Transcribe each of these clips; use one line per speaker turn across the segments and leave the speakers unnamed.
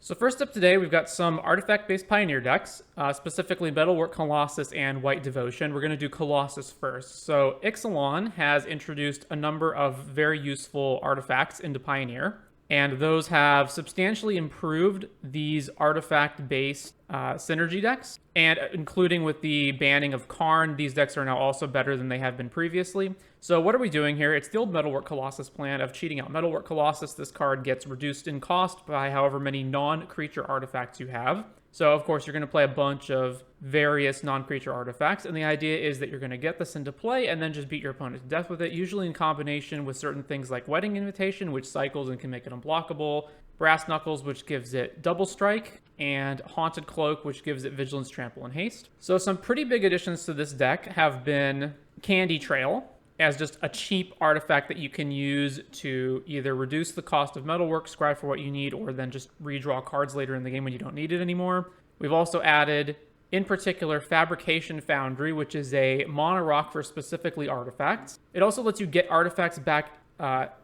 So first up today, we've got some artifact-based Pioneer decks, specifically Metalwork Colossus and White Devotion. We're going to do Colossus first. So Ixalan has introduced a number of very useful artifacts into Pioneer, and those have substantially improved these artifact-based synergy decks. And including with the banning of Karn, these decks are now also better than they have been previously. So what are we doing here? It's the old Metalwork Colossus plan of cheating out Metalwork Colossus. This card gets reduced in cost by however many non-creature artifacts you have. So of course you're going to play a bunch of various non-creature artifacts, and the idea is that you're going to get this into play and then just beat your opponent to death with it, usually in combination with certain things like Wedding Invitation, which cycles and can make it unblockable, Brass Knuckles, which gives it Double Strike, and Haunted Cloak, which gives it Vigilance, Trample, and Haste. So some pretty big additions to this deck have been Candy Trail, as just a cheap artifact that you can use to either reduce the cost of Metalwork, scry for what you need, or then just redraw cards later in the game when you don't need it anymore. We've also added, in particular, Fabrication Foundry, which is a mono rock for specifically artifacts. It also lets you get artifacts back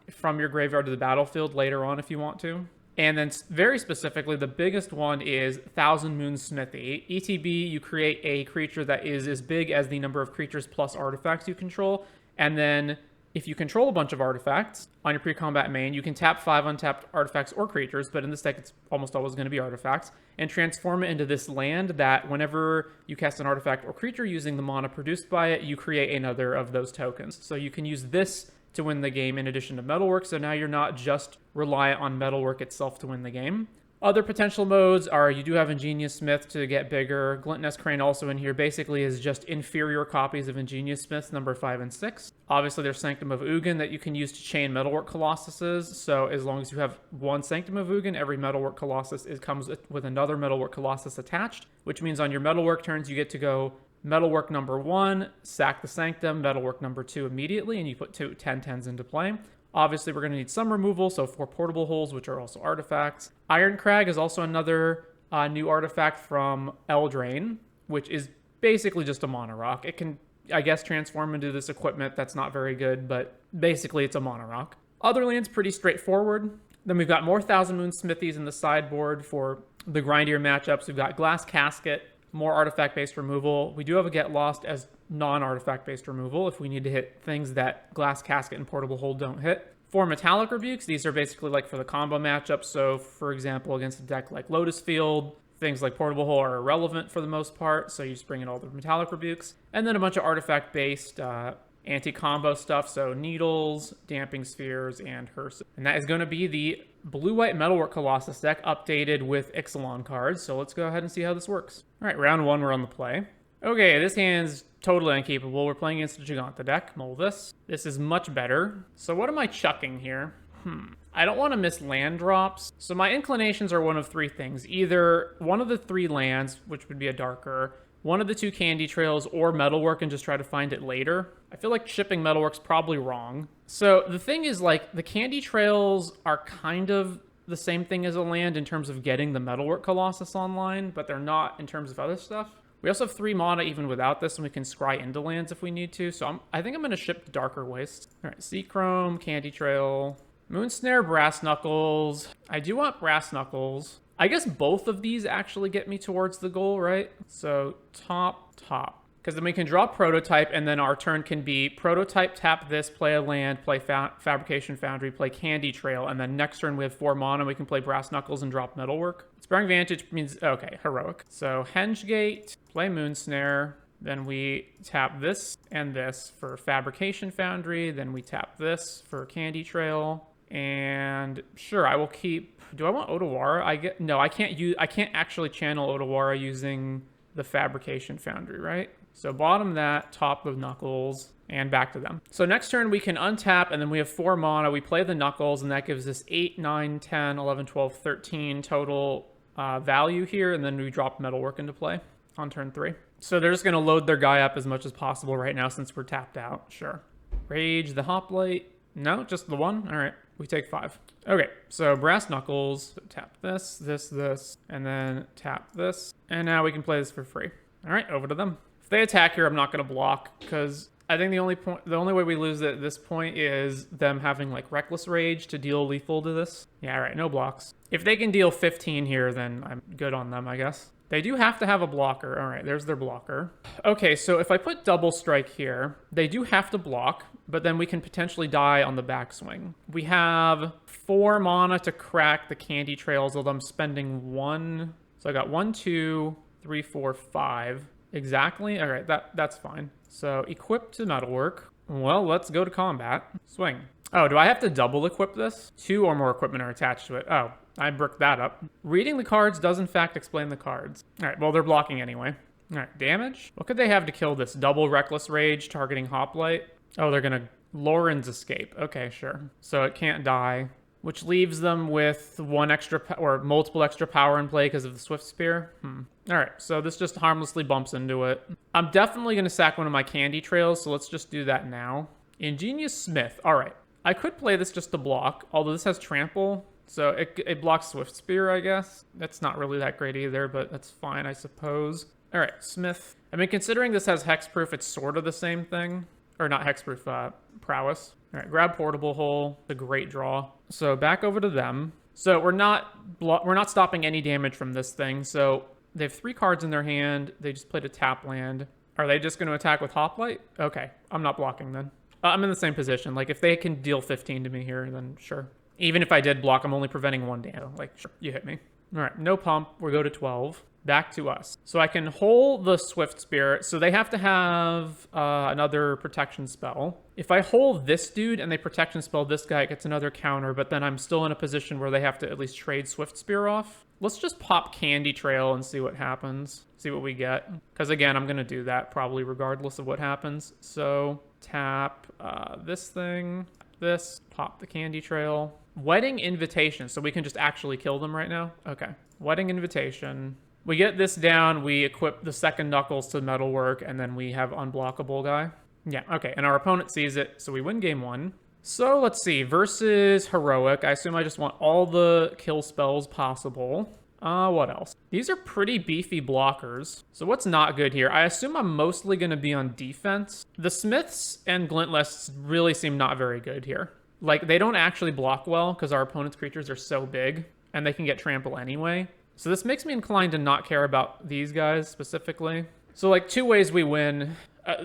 from your graveyard to the battlefield later on if you want to. And then very specifically, the biggest one is Thousand Moon Smithy. ETB, you create a creature that is as big as the number of creatures plus artifacts you control. And then if you control a bunch of artifacts on your pre-combat main, you can tap 5 untapped artifacts or creatures, but in this deck it's almost always going to be artifacts, and transform it into this land that whenever you cast an artifact or creature using the mana produced by it, you create another of those tokens. So you can use this to win the game in addition to Metalwork, so now you're not just reliant on Metalwork itself to win the game. Other potential modes are you do have Ingenious Smith to get bigger. Gluttonous Crane also in here basically is just inferior copies of Ingenious Smith number 5 and 6. Obviously there's Sanctum of Ugin that you can use to chain Metalwork Colossuses, so as long as you have one Sanctum of Ugin, every Metalwork Colossus comes with another Metalwork Colossus attached, which means on your Metalwork turns you get to go Metalwork number 1, sack the Sanctum, Metalwork number 2 immediately, and you put 2 10/10s into play. Obviously, we're going to need some removal, so 4 portable holes, which are also artifacts. Iron Crag is also another new artifact from Eldraine, which is basically just a mono rock. It can, I guess, transform into this equipment that's not very good, but basically it's a mono rock. Other lands, pretty straightforward. Then we've got more Thousand Moon Smithies in the sideboard for the grindier matchups. We've got Glass Casket, more artifact-based removal. We do have a Get Lost as non-artifact-based removal if we need to hit things that Glass Casket and Portable Hold don't hit. 4 Metallic Rebukes. These are basically like for the combo matchup. So, for example, against a deck like Lotus Field, things like Portable Hold are irrelevant for the most part, so you just bring in all the Metallic Rebukes. And then a bunch of artifact-based anti-combo stuff, so Needles, Damping Spheres, and Hearse. And that is going to be the Blue-White Metalwork Colossus deck updated with Ixalan cards, so let's go ahead and see how this works. All right, round 1, we're on the play. Okay, this hand's totally incapable. We're playing against a Giganta deck. Mull this. This is much better. So what am I chucking here? I don't want to miss land drops. So my inclinations are one of 3 things. Either one of the 3 lands, which would be a darker, one of the 2 Candy Trails, or Metalwork and just try to find it later. I feel like shipping Metalwork's probably wrong. So the thing is, like, the Candy Trails are kind of the same thing as a land in terms of getting the Metalwork Colossus online, but they're not in terms of other stuff. We also have 3 mana even without this, and we can scry into lands if we need to. So I think I'm going to ship Darker Waste. All right, Sea Chrome, Candy Trail, Moonsnare, Brass Knuckles. I do want Brass Knuckles. I guess both of these actually get me towards the goal, right? So top. Because then we can draw Prototype, and then our turn can be Prototype, tap this, play a land, play Fabrication Foundry, play Candy Trail, and then next turn we have 4 mana, we can play Brass Knuckles and drop Metalwork. Sparring Vantage means, okay, Heroic. So Hengegate, play Moonsnare, then we tap this and this for Fabrication Foundry, then we tap this for Candy Trail, and sure, I will keep... Do I want Otawara? No, I can't actually channel Otawara using the Fabrication Foundry, right? So bottom that, top the Knuckles, and back to them. So next turn we can untap, and then we have 4 mana. We play the Knuckles, and that gives us 8, 9, 10, 11, 12, 13 total value here, and then we drop Metalwork into play on turn 3. So they're just going to load their guy up as much as possible right now since we're tapped out. Sure. Rage the Hoplite. No, just the 1? All right, we take 5. Okay, so Brass Knuckles, tap this, and then tap this. And now we can play this for free. All right, over to them. If they attack here, I'm not going to block because I think the only way we lose at this point is them having like Reckless Rage to deal lethal to this. Yeah, all right, no blocks. If they can deal 15 here, then I'm good on them, I guess. They do have to have a blocker. All right, there's their blocker. Okay, so if I put double strike here, they do have to block, but then we can potentially die on the backswing. We have 4 mana to crack the candy trails, although I'm spending 1. So I got 1, 2, 3, 4, 5. Exactly. All right, that's fine. So equip to Metalwork. Well, let's go to combat. Swing. Oh, do I have to double equip this? 2 or more equipment are attached to it. Oh, I bricked that up. Reading the cards does in fact explain the cards. All right, well, they're blocking anyway. All right, damage. What could they have to kill this? Double Reckless Rage targeting Hoplite. Oh, they're gonna Lauren's Escape. Okay, sure. So it can't die, which leaves them with 1 extra or multiple extra power in play because of the Swift Spear. All right, so this just harmlessly bumps into it. I'm definitely going to sack one of my candy trails, so let's just do that now. Ingenious Smith. All right, I could play this just to block, although this has trample, so it blocks Swift Spear, I guess. That's not really that great either, but that's fine, I suppose. All right, Smith. I mean, considering this has hexproof, it's sort of the same thing. Or not hexproof, prowess. All right, grab Portable Hole. It's a great draw. So back over to them. So we're not stopping any damage from this thing. So they have 3 cards in their hand. They just played a tap land. Are they just going to attack with Hoplite? Okay, I'm not blocking then. I'm in the same position. Like, if they can deal 15 to me here, then sure. Even if I did block, I'm only preventing 1 damage. Like, sure, you hit me. All right, no pump. We'll go to 12. Back to us. So I can hold the Swift Spirit. So they have to have another protection spell. If I hold this dude and they protection spell this guy, it gets another counter, but then I'm still in a position where they have to at least trade Swift Spear off. Let's just pop Candy Trail and see what happens. See what we get. Because again, I'm going to do that probably regardless of what happens. So tap this thing, this, pop the Candy Trail. Wedding Invitation. So we can just actually kill them right now? Okay. Wedding Invitation. We get this down, we equip the second Knuckles to Metalwork, and then we have Unblockable guy. Yeah, okay, and our opponent sees it, so we win game 1. So let's see, versus Heroic, I assume I just want all the kill spells possible. What else? These are pretty beefy blockers. So what's not good here? I assume I'm mostly going to be on defense. The Smiths and Glintlists really seem not very good here. Like, they don't actually block well, because our opponent's creatures are so big, and they can get trample anyway. So this makes me inclined to not care about these guys specifically. So like 2 ways we win.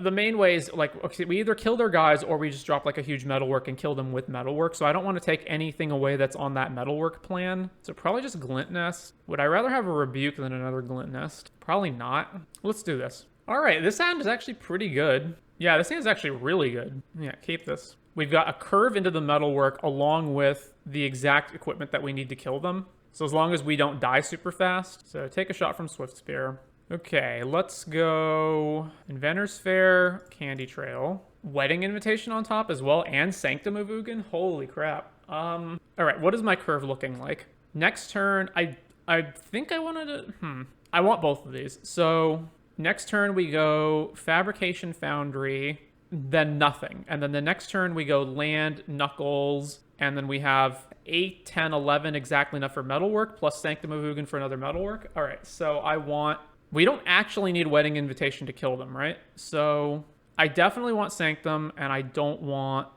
The main way is like, okay, we either kill their guys or we just drop like a huge Metalwork and kill them with Metalwork. So I don't want to take anything away that's on that Metalwork plan. So probably just Glint Nest. Would I rather have a Rebuke than another Glint Nest? Probably not. Let's do this. All right, this hand is actually pretty good. Yeah, this hand is actually really good. Yeah, keep this. We've got a curve into the Metalwork along with the exact equipment that we need to kill them. So as long as we don't die super fast. So take a shot from Swift Spear. Okay, let's go Inventor's Fair, Candy Trail, Wedding Invitation on top as well, and Sanctum of Ugin. Holy crap. All right, what is my curve looking like? Next turn, I think I wanted to, I want both of these. So next turn we go Fabrication Foundry, then nothing. And then the next turn we go Land, Knuckles, and then we have 8, 10, 11, exactly enough for Metalwork, plus Sanctum of Ugin for another Metalwork. All right, so we don't actually need Wedding Invitation to kill them, right? So I definitely want Sanctum, and I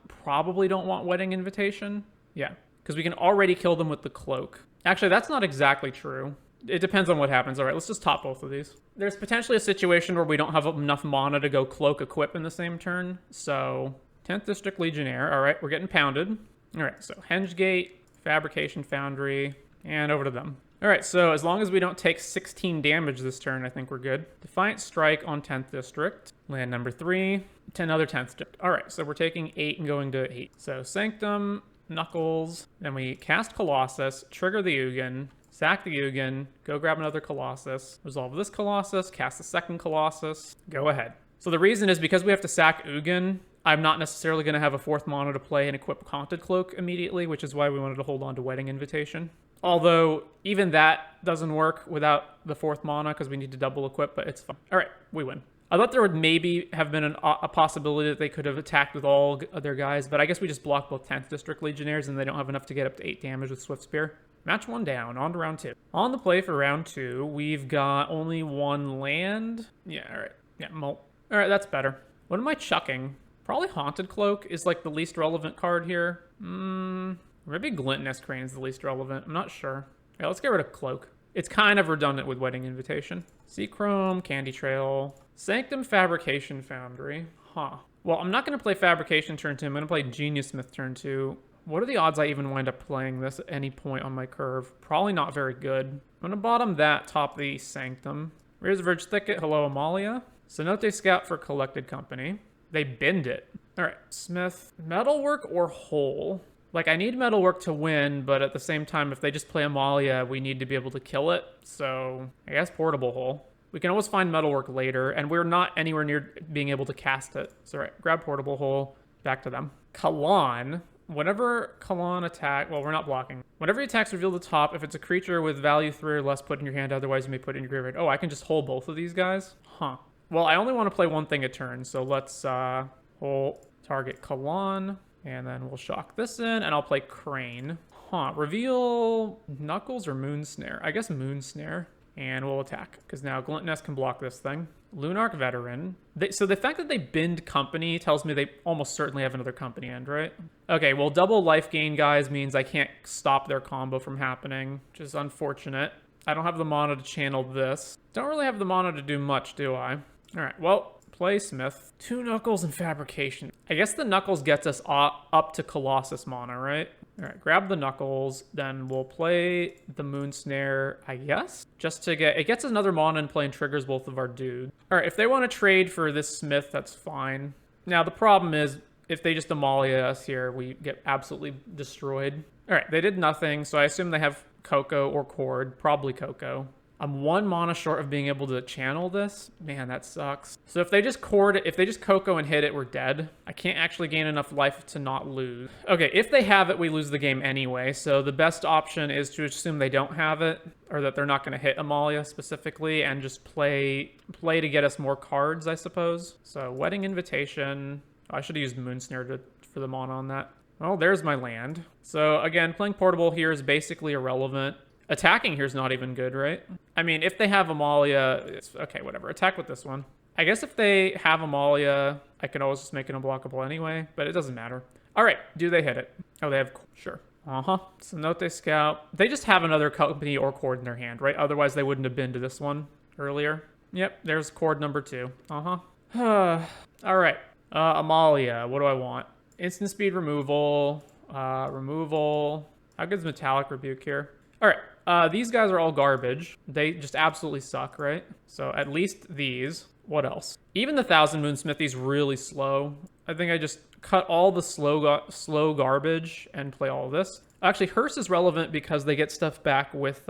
probably don't want Wedding Invitation. Yeah, because we can already kill them with the Cloak. Actually, that's not exactly true. It depends on what happens. All right, let's just top both of these. There's potentially a situation where we don't have enough mana to go Cloak Equip in the same turn. So 10th District Legionnaire. All right, we're getting pounded. All right, so Hengegate, Fabrication Foundry, and over to them. All right, so as long as we don't take 16 damage this turn, I think we're good. Defiant Strike on 10th District. Land number 3, another 10th District. All right, so we're taking 8 and going to 8. So Sanctum, Knuckles, then we cast Colossus, trigger the Ugin, sack the Ugin, go grab another Colossus, resolve this Colossus, cast the second Colossus, go ahead. So the reason is because we have to sack Ugin, I'm not necessarily going to have a 4th mana to play and equip Haunted Cloak immediately, which is why we wanted to hold on to Wedding Invitation. Although, even that doesn't work without the 4th mana because we need to double equip, but it's fine. All right, we win. I thought there would maybe have been a possibility that they could have attacked with all their guys, but I guess we just blocked both 10th District Legionnaires and they don't have enough to get up to 8 damage with Swift Spear. Match 1 down, on to round 2. On the play for round 2, we've got only 1 land. Yeah, all right. Yeah, Molt. All right, that's better. What am I chucking? Probably Haunted Cloak is like the least relevant card here. Maybe Glintinous Crane is the least relevant. I'm not sure. Yeah, let's get rid of Cloak. It's kind of redundant with Wedding Invitation. Seachrome, Candy Trail, Sanctum Fabrication Foundry. Huh. Well, I'm not going to play Fabrication turn 2. I'm going to play Genius Smith turn 2. What are the odds I even wind up playing this at any point on my curve? Probably not very good. I'm going to bottom that, top the Sanctum. Rear's Verge Thicket, hello Amalia. Cenote Scout for Collected Company. They bend it. All right, Smith. Metalwork or Hole? Like, I need Metalwork to win, but at the same time, if they just play Amalia, we need to be able to kill it. So, I guess Portable Hole. We can always find Metalwork later, and we're not anywhere near being able to cast it. So, all right, grab Portable Hole. Back to them. Kalan. Whenever Kalan attack, well, we're not blocking. Whenever he attacks, reveal the top. If it's a creature with value 3 or less, put in your hand. Otherwise, you may put it in your graveyard. Oh, I can just hold both of these guys? Huh. Well, I only want to play one thing a turn, so let's hold target Kalan, and then we'll shock this in, and I'll play Crane. Huh. Reveal Knuckles or Moon Snare? I guess Moon Snare. And we'll attack, because now Glintiness can block this thing. Lunarch Veteran. So the fact that they bend Company tells me they almost certainly have another Company end, right? Okay, well, double life gain, guys, means I can't stop their combo from happening, which is unfortunate. I don't have the mana to channel this. Don't really have the mana to do much, do I? All right, well, play Smith. 2 Knuckles and Fabrication. I guess the Knuckles gets us up to Colossus mana, right? All right, grab the Knuckles, then we'll play the Moon Snare, I guess? Just to get... It gets us another mana and play and triggers both of our dudes. All right, if they want to trade for this Smith, that's fine. Now, the problem is, if they just Amalia us here, we get absolutely destroyed. All right, they did nothing, so I assume they have Coco or Cord. Probably Coco. I'm 1 mana short of being able to channel this. Man, that sucks. So if they just Cord it, if they just Coco and hit it, we're dead. I can't actually gain enough life to not lose. Okay, if they have it, we lose the game anyway. So the best option is to assume they don't have it, or that they're not going to hit Amalia specifically, and just play to get us more cards, I suppose. So Wedding Invitation. Oh, I should have used Moon Snare for the mana on that. Well, there's my land. So again, playing Portable here is basically irrelevant. Attacking here is not even good, right? I mean, if they have Amalia, it's okay, whatever. Attack with this one. I guess if they have Amalia, I can always just make it unblockable anyway, but it doesn't matter. All right, do they hit it? Oh, they have, sure. Cenote Scout. They just have another Company or Cord in their hand, right? Otherwise, they wouldn't have been to this one earlier. Yep, there's Cord number 2. All right, Amalia, what do I want? Instant speed removal, removal. How good's Metallic Rebuke here? All right, these guys are all garbage. They just absolutely suck, right? So at least these. What else? Even the Thousand Moon Smithy's really slow. I think I just cut all the slow garbage and play all of this. Actually, Hearse is relevant because they get stuff back with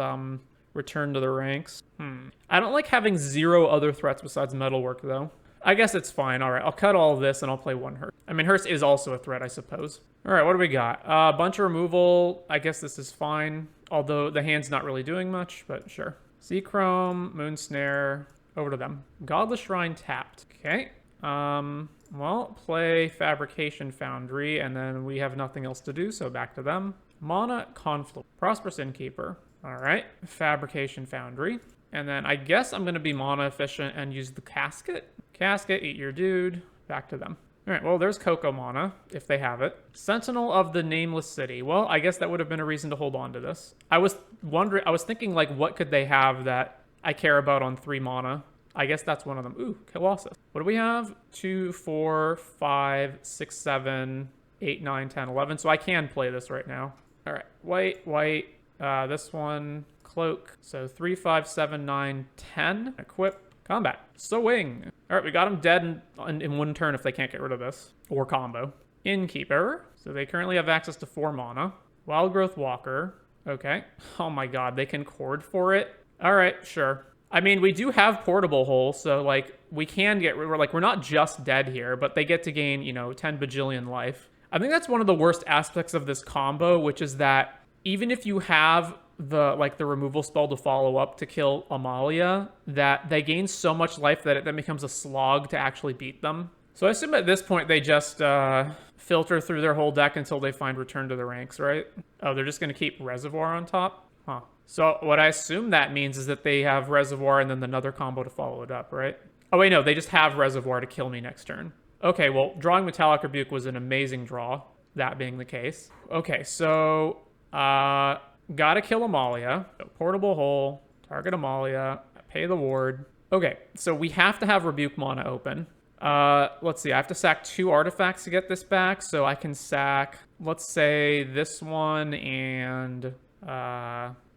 Return to the Ranks. I don't like having 0 other threats besides Metalwork, though. I guess it's fine. All right, I'll cut all of this and I'll play 1 Hearse. I mean, Hearse is also a threat, I suppose. All right, what do we got? A bunch of removal. I guess this is fine. Although the hand's not really doing much, but sure. Seachrome, Moon Snare, over to them. Godless Shrine tapped. Okay. Well, play Fabrication Foundry, and then we have nothing else to do, so back to them. Mana Confluence. Prosperous Innkeeper. All right. Fabrication Foundry. And then I guess I'm going to be mana efficient and use the Casket. Casket, eat your dude. Back to them. All right, well, there's Coco mana, if they have it. Sentinel of the Nameless City. Well, I guess that would have been a reason to hold on to this. I was thinking, like, what could they have that I care about on 3 mana? I guess that's one of them. Ooh, Colossus. What do we have? 2, 4, 5, 6, 7, 8, 9, 10, 11. So I can play this right now. All right, white. This one, Cloak. So 3, 5, 7, 9, 10. Equip. Combat. Swing. All right, we got them dead in 1 turn if they can't get rid of this. Or combo. Innkeeper. So they currently have access to 4 mana. Wild Growth Walker. Okay. Oh my god, they can Cord for it. All right, sure. I mean, we do have Portable Hole, so, like, we can get... we're not just dead here, but they get to gain, 10 bajillion life. I think that's one of the worst aspects of this combo, which is that even if you have the removal spell to follow up to kill Amalia, that they gain so much life that it then becomes a slog to actually beat them. So I assume at this point they just filter through their whole deck until they find Return to the Ranks, right? Oh, they're just going to keep Reservoir on top? Huh. So what I assume that means is that they have Reservoir and then another combo to follow it up, right? Oh, wait, no, they just have Reservoir to kill me next turn. Okay, well, drawing Metallic Rebuke was an amazing draw, that being the case. Okay, so, gotta kill Amalia. So portable hole, target Amalia, pay the ward. Okay, so we have to have Rebuke mana open. Let's see, I have to sack 2 artifacts to get this back, so I can sack, let's say, this one and,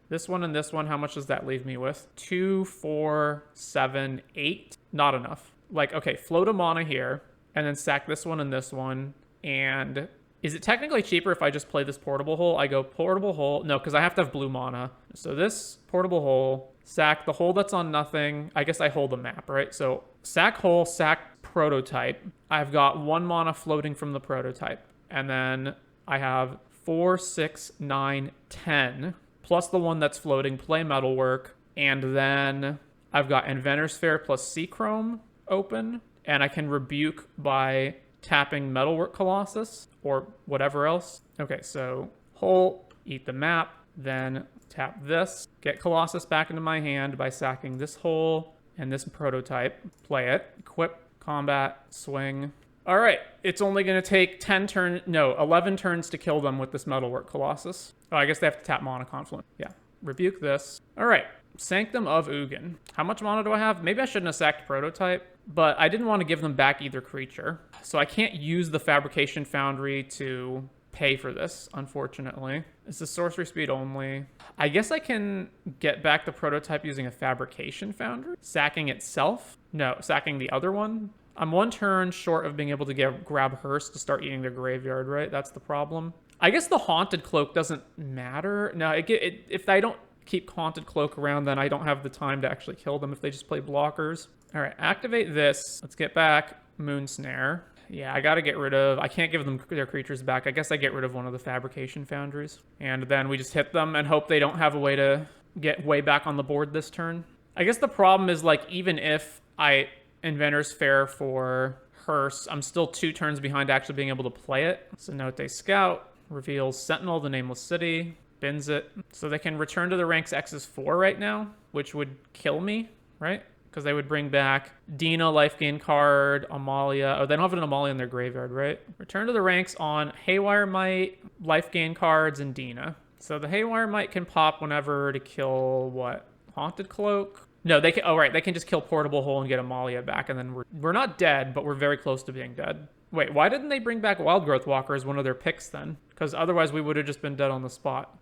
this one and this one. How much does that leave me with? 2, 4, 7, 8. Not enough. Like, okay, float a mana here, and then sack this one and this one. And is it technically cheaper if I just play this portable hole? I go portable hole. No, because I have to have blue mana. So this portable hole, sack the hole that's on nothing. I guess I hold the map, right? So sack hole, sack prototype. I've got 1 mana floating from the prototype. And then I have 4, 6, 9, 10. Plus the one that's floating, play Metalwork. And then I've got Inventor's Fair plus Seachrome open. And I can rebuke by tapping Metalwork Colossus or whatever else. Okay, so hole, eat the map, then tap this, get Colossus back into my hand by sacking this hole and this prototype, play it, equip, combat, swing. All right, it's only going to take 11 turns to kill them with this Metalwork Colossus. Oh, I guess they have to tap Mana Confluence. Yeah, rebuke this. All right, Sanctum of Ugin. How much mana do I have? Maybe I shouldn't have sacked Prototype, but I didn't want to give them back either creature. So I can't use the Fabrication Foundry to pay for this, unfortunately. It's the sorcery speed only. I guess I can get back the Prototype using a Fabrication Foundry. Sacking itself? No, sacking the other one. I'm 1 turn short of being able to grab Hearst to start eating their graveyard, right? That's the problem. I guess the Haunted Cloak doesn't matter. No, if I don't keep Haunted Cloak around, then I don't have the time to actually kill them if they just play blockers. All right, activate this. Let's get back Moon Snare. Yeah, I gotta get rid of... I can't give them their creatures back. I guess I get rid of one of the Fabrication Foundries. And then we just hit them and hope they don't have a way to get way back on the board this turn. I guess the problem is, like, even if I Inventor's Fair for Hearst, I'm still 2 turns behind actually being able to play it. So Note Scout reveals Sentinel, the Nameless City, bins it. So they can return to the ranks X's 4 right now, which would kill me, right? Because they would bring back Dina, life gain card, Amalia. Oh, they don't have an Amalia in their graveyard, right? Return to the ranks on Haywire Might, life gain cards, and Dina. So the Haywire Might can pop whenever to kill, what? Haunted Cloak? No, they can... Oh, right. They can just kill Portable Hole and get Amalia back, and then we're not dead, but we're very close to being dead. Wait, why didn't they bring back Wild Growth Walker as one of their picks then? Because otherwise we would have just been dead on the spot.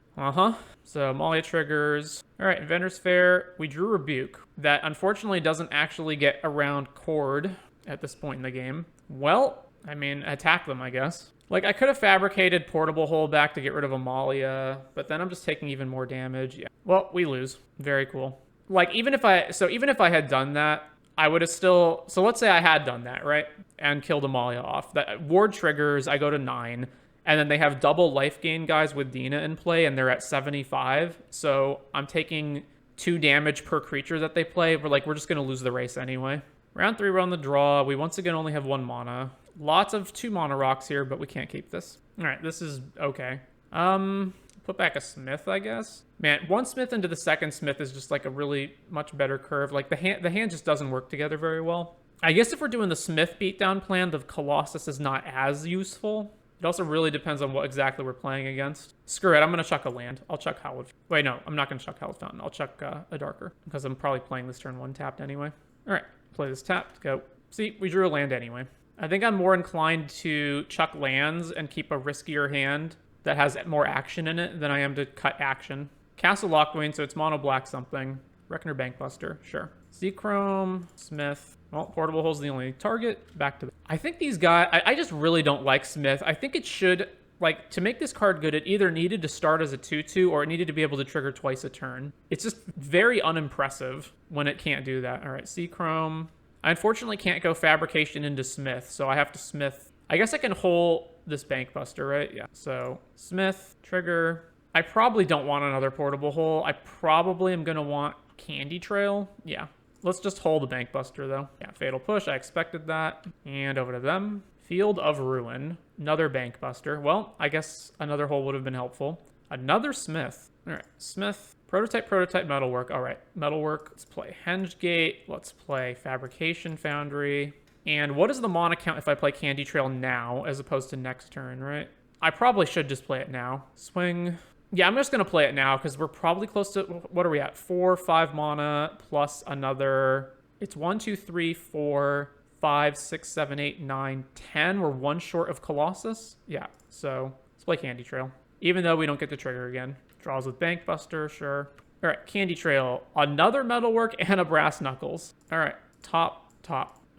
So Amalia triggers. All right, Inventor's Fair. We drew Rebuke. That unfortunately doesn't actually get around Cord at this point in the game. Well, I mean, attack them, I guess. Like, I could have fabricated Portable Hole back to get rid of Amalia, but then I'm just taking even more damage. Yeah. Well, we lose. Very cool. Like, even if I had done that, I would have still... So let's say I had done that, right? And killed Amalia off. That ward triggers, I go to 9. And then they have double life gain guys with Dina in play, and they're at 75. So I'm taking 2 damage per creature that they play. We're just going to lose the race anyway. Round 3, we're on the draw. We once again only have 1 mana. Lots of 2 mana rocks here, but we can't keep this. All right, this is okay. Put back a Smith, I guess. Man, 1 Smith into the 2nd Smith is just like a really much better curve. Like the hand just doesn't work together very well. I guess if we're doing the Smith beatdown plan, the Colossus is not as useful. It also really depends on what exactly we're playing against. Screw it, I'm going to chuck a land. I'll chuck Hallowed. Wait, no, I'm not going to chuck Hallowed Fountain. I'll chuck a Darker, because I'm probably playing this turn 1 tapped anyway. All right, play this tapped, go. See, we drew a land anyway. I think I'm more inclined to chuck lands and keep a riskier hand that has more action in it than I am to cut action. Castle Lockwain, so it's mono black something. Reckoner Bankbuster, sure. Seachrome, Smith. Well, Portable Hole's the only target. Back to the... I think these guys... I just really don't like Smith. I think it should... Like, to make this card good, it either needed to start as a 2/2 or it needed to be able to trigger twice a turn. It's just very unimpressive when it can't do that. All right, Seachrome. I unfortunately can't go Fabrication into Smith, so I have to Smith... I guess I can hole this Bankbuster, right? Yeah. So, Smith, trigger. I probably don't want another Portable Hole. I probably am going to want Candy Trail. Yeah. Let's just hold the Bankbuster, though. Yeah, Fatal Push. I expected that. And over to them. Field of Ruin. Another Bankbuster. Well, I guess another hole would have been helpful. Another Smith. All right. Smith. Prototype, Metalwork. All right. Metalwork. Let's play Henge Gate. Let's play Fabrication Foundry. And what is the mana count if I play Candy Trail now as opposed to next turn, right? I probably should just play it now. Swing. Yeah, I'm just going to play it now because we're probably close to... What are we at? 4, 5 mana plus another... It's 1, 2, 3, 4, 5, 6, 7, 8, 9, 10. We're one short of Colossus. Yeah, so let's play Candy Trail. Even though we don't get to trigger again. Draws with Bankbuster, sure. All right, Candy Trail. Another Metalwork and a Brass Knuckles. All right, top.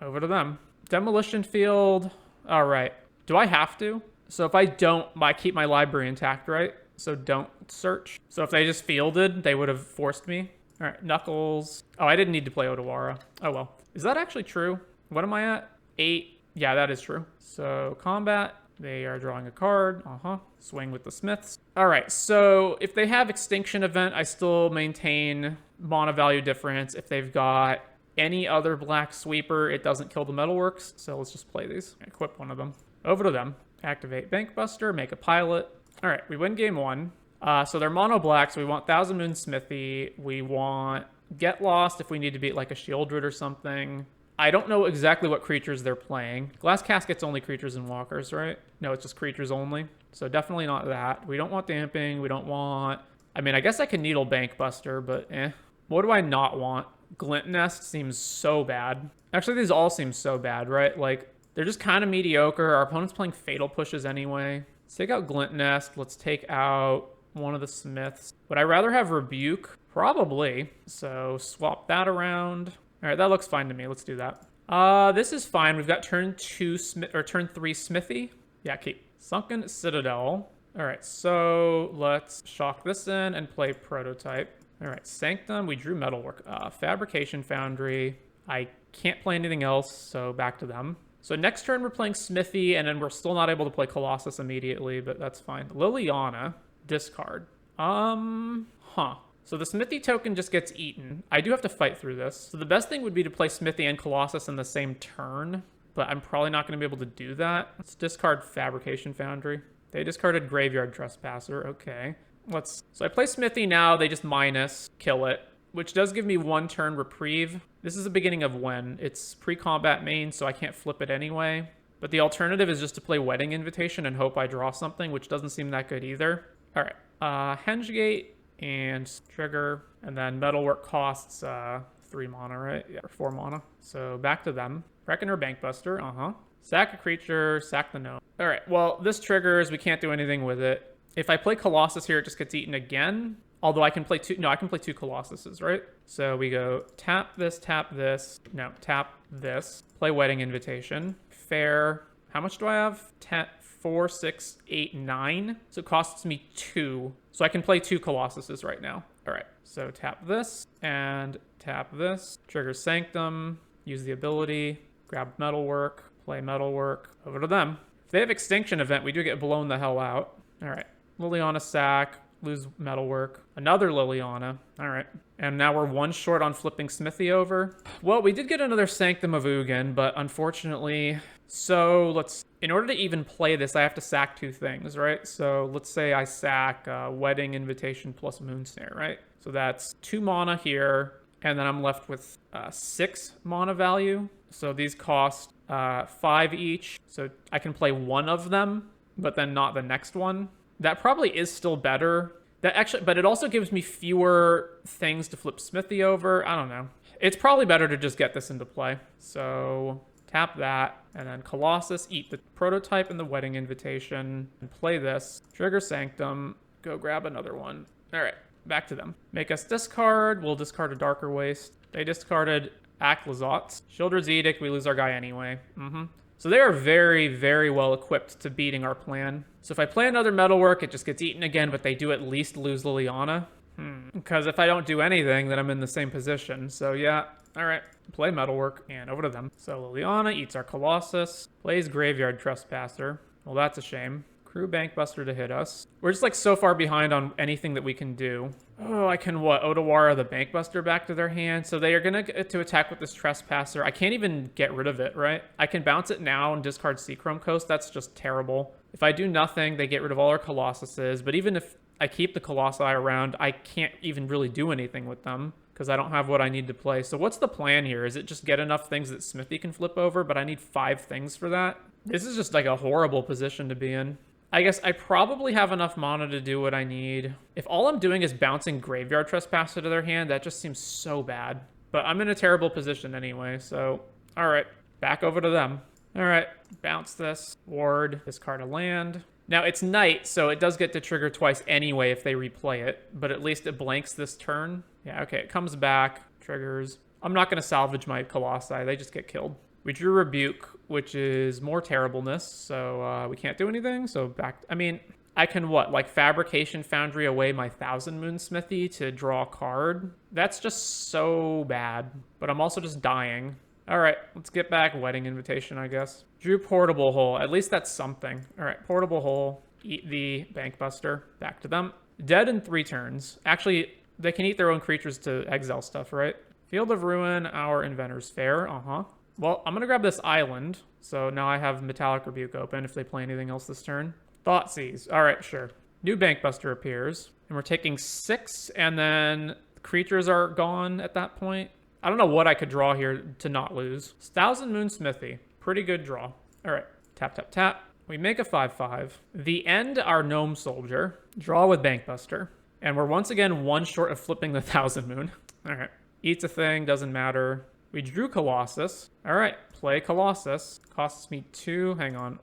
Over to them. Demolition Field. All right. Do I have to? So if I don't, I keep my library intact, right? So don't search. So if they just fielded, they would have forced me. All right, Knuckles. Oh, I didn't need to play Odawara. Oh, well. Is that actually true? What am I at? 8. Yeah, that is true. So combat. They are drawing a card. Swing with the Smiths. All right, so if they have Extinction Event, I still maintain mana value difference. If they've got any other black sweeper, it doesn't kill the Metalworks. So let's just play these. Equip one of them. Over to them. Activate Bankbuster, make a pilot. All right, we win game 1. So they're mono black, so we want Thousand Moon Smithy. We want Get Lost if we need to beat like a Shieldred or something. I don't know exactly what creatures they're playing. Glass Casket's only creatures and walkers, right? No, it's just creatures only. So definitely not that. We don't want Damping. We don't want... I mean, I guess I can Needle Bankbuster, but eh. What do I not want? Glint Nest seems so bad. Actually, these all seem so bad, right? Like, they're just kind of mediocre. Our opponent's playing Fatal Pushes anyway. Let's take out Glint Nest. Let's take out one of the Smiths. Would I rather have Rebuke? Probably. So swap that around. All right, that looks fine to me. Let's do that. This is fine. We've got turn 3 Smithy. Yeah, keep. Sunken Citadel. All right, so let's shock this in and play Prototype. All right, Sanctum. We drew Metalwork. Fabrication Foundry. I can't play anything else, so back to them. So next turn we're playing Smithy, and then we're still not able to play Colossus immediately, but that's fine. Liliana. Discard. So the Smithy token just gets eaten. I do have to fight through this. So the best thing would be to play Smithy and Colossus in the same turn, but I'm probably not going to be able to do that. Let's discard Fabrication Foundry. They discarded Graveyard Trespasser. Okay. So I play Smithy now. They just minus, kill it, which does give me 1 turn reprieve. This is the beginning of when. It's pre-combat main, so I can't flip it anyway. But the alternative is just to play Wedding Invitation and hope I draw something, which doesn't seem that good either. All right. Hengegate and trigger, and then Metalwork costs 3 mana, right? Yeah, or 4 mana. So back to them. Reckoner Bankbuster. Sack a creature, sack the gnome. All right. Well, this triggers. We can't do anything with it. If I play Colossus here, it just gets eaten again. Although I can play 2... No, I can play 2 Colossuses, right? So we go tap this, tap this. No, tap this. Play Wedding Invitation. Fair. How much do I have? 10, 4, 6, 8, 9. So it costs me 2. So I can play 2 Colossuses right now. All right. So tap this and tap this. Trigger Sanctum. Use the ability. Grab Metalwork. Play Metalwork. Over to them. If they have Extinction Event, we do get blown the hell out. All right. Liliana sack. Lose Metalwork. Another Liliana. All right. And now we're 1 short on flipping Smithy over. Well, we did get another Sanctum of Ugin, but unfortunately... So in order to even play this, I have to sack 2 things, right? So let's say I sack Wedding Invitation plus Moonsnare, right? So that's 2 mana here, and then I'm left with 6 mana value. So these cost 5 each. So I can play 1 of them, but then not the next one. That probably is still better. But it also gives me fewer things to flip Smithy over. I don't know. It's probably better to just get this into play. So tap that, and then Colossus, eat the Prototype and the Wedding Invitation, and play this. Trigger Sanctum, go grab another one. All right, back to them. Make us discard. We'll discard a Darker Waste. They discarded Aklazot's. Shieldred's Edict, we lose our guy anyway. So they are very, very well equipped to beating our plan. So if I play another Metalwork, it just gets eaten again, but they do at least lose Liliana. Because if I don't do anything, then I'm in the same position. So yeah, all right. Play Metalwork, and over to them. So Liliana eats our Colossus, plays Graveyard Trespasser. Well, that's a shame. Crew Bankbuster to hit us. We're just like so far behind on anything that we can do. Oh, I can what? Odawara the Bankbuster back to their hand. So they are going to get to attack with this Trespasser. I can't even get rid of it, right? I can bounce it now and discard Seachrome Coast. That's just terrible. If I do nothing, they get rid of all our Colossuses. But even if I keep the Colossi around, I can't even really do anything with them. because I don't have what I need to play. So what's the plan here? Is it just get enough things that Smithy can flip over, but I need 5 things for that? This is just like a horrible position to be in. I guess I probably have enough mana to do what I need. If all I'm doing is bouncing Graveyard Trespasser to their hand, that just seems so bad. But I'm in a terrible position anyway, so... Alright, back over to them. Alright, bounce this. Ward, discard a land. Now, it's night, so it does get to trigger twice anyway if they replay it. But at least it blanks this turn. Yeah, okay, it comes back, triggers. I'm not going to salvage my Colossi. They just get killed. We drew Rebuke, which is more terribleness, so we can't do anything. So back... I mean, I can what? Like Fabrication Foundry away my Thousand Moon Smithy to draw a card? That's just so bad. But I'm also just dying. All right, let's get back Wedding Invitation, I guess. Drew Portable Hole. At least that's something. All right, Portable Hole. Eat the Bankbuster. Back to them. Dead in 3 turns. Actually, they can eat their own creatures to exile stuff, right? Field of Ruin, our Inventor's Fair. Uh-huh. Well, I'm going to grab this island. So now I have Metallic Rebuke open if they play anything else this turn. Thoughtseize. All right, sure. New Bankbuster appears. And we're taking 6, and then creatures are gone at that point. I don't know what I could draw here to not lose. Thousand Moon Smithy. Pretty good draw. All right. Tap, tap, tap. We make a 5/5. The end, our Gnome Soldier. Draw with Bankbuster. And we're once again 1 short of flipping the Thousand Moon. All right. Eats a thing. Doesn't matter. We drew Colossus. All right. Play Colossus. Costs me 2. Hang on.